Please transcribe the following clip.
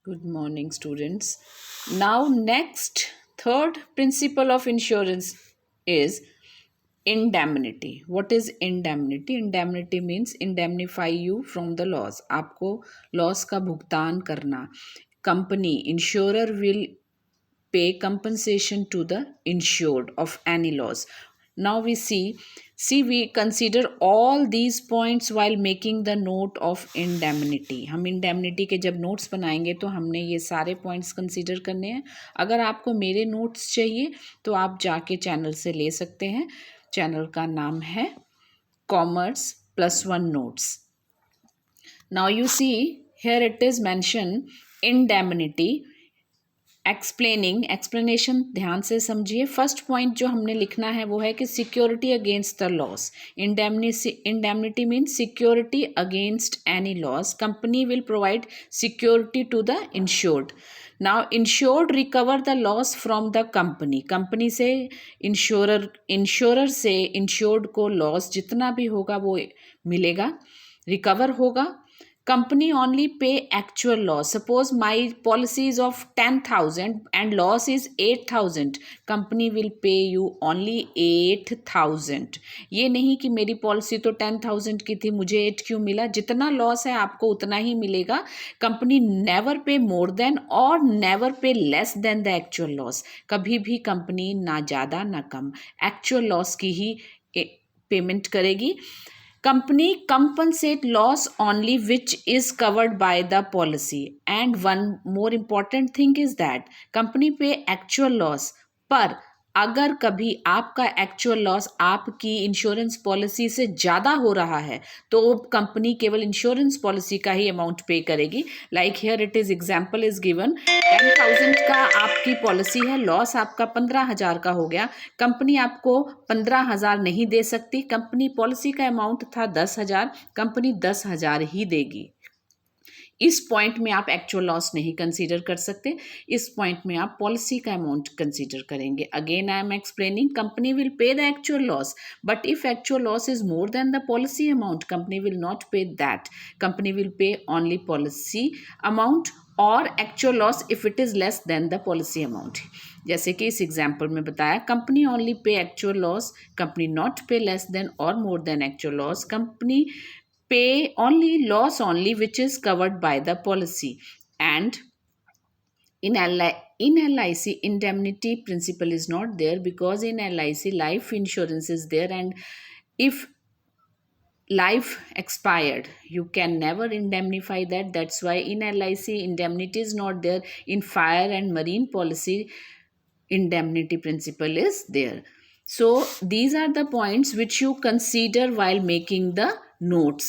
Good morning, students. Now, next, third principle of insurance is indemnity. What is indemnity? Indemnity means indemnify you from the loss. आपको loss का भुगतान करना. Company, insurer will pay compensation to the insured of any loss. Now we consider all these points while making the note of indemnity. हम indemnity के जब notes बनाएंगे तो हमने ये सारे points consider करने हैं. अगर आपको मेरे notes चाहिए तो आप जाके channel से ले सकते हैं. चैनल का नाम है Commerce Plus One Notes. Now you see here it is mentioned indemnity. Explanation ध्यान से समझिए. फर्स्ट पॉइंट जो हमने लिखना है वो है कि security against the loss. Indemnity means security against any loss. Company will provide security to the insured. Now insured recover the loss from the company से इंश्योरर से इंश्योर्ड को लॉस जितना भी होगा वो मिलेगा, रिकवर होगा. Company only pay actual loss. Suppose my policy is of 10,000 and loss is 8,000. Company will pay you only 8,000. ये नहीं कि मेरी पॉलिसी तो 10,000 की थी, मुझे 8 क्यों मिला. जितना लॉस है आपको उतना ही मिलेगा. कंपनी नेवर पे मोर देन और नेवर पे less than the actual loss. कभी भी कंपनी ना ज़्यादा ना कम, एक्चुअल लॉस की ही पेमेंट करेगी. Company compensate loss only which is covered by the policy. And one more important thing is that company pay actual loss. पर अगर कभी आपका एक्चुअल लॉस आपकी इंश्योरेंस पॉलिसी से ज़्यादा हो रहा है तो कंपनी केवल इंश्योरेंस पॉलिसी का ही अमाउंट पे करेगी. Like here it is example is given 10,000 का आपकी पॉलिसी है, लॉस आपका 15,000 का हो गया. कंपनी आपको 15,000 नहीं दे सकती. कंपनी पॉलिसी का अमाउंट था 10,000, कंपनी 10,000 ही देगी. इस पॉइंट में आप एक्चुअल लॉस नहीं कंसीडर कर सकते. इस पॉइंट में आप पॉलिसी का अमाउंट कंसीडर करेंगे. Again I am explaining, company will pay the actual loss, but if actual loss is more than the policy amount, company will not pay that. Company will pay only policy amount और actual loss if it is less than the policy amount. जैसे कि इस example में बताया, company only pay actual loss, company not pay less than और more than actual loss, company pay only loss only which is covered by the policy. And in LIC indemnity principle is not there because in LIC life insurance is there, and if life expired you can never indemnify that. That's why in LIC indemnity is not there. In fire and marine policy indemnity principle is there. So these are the points which you consider while making the notes.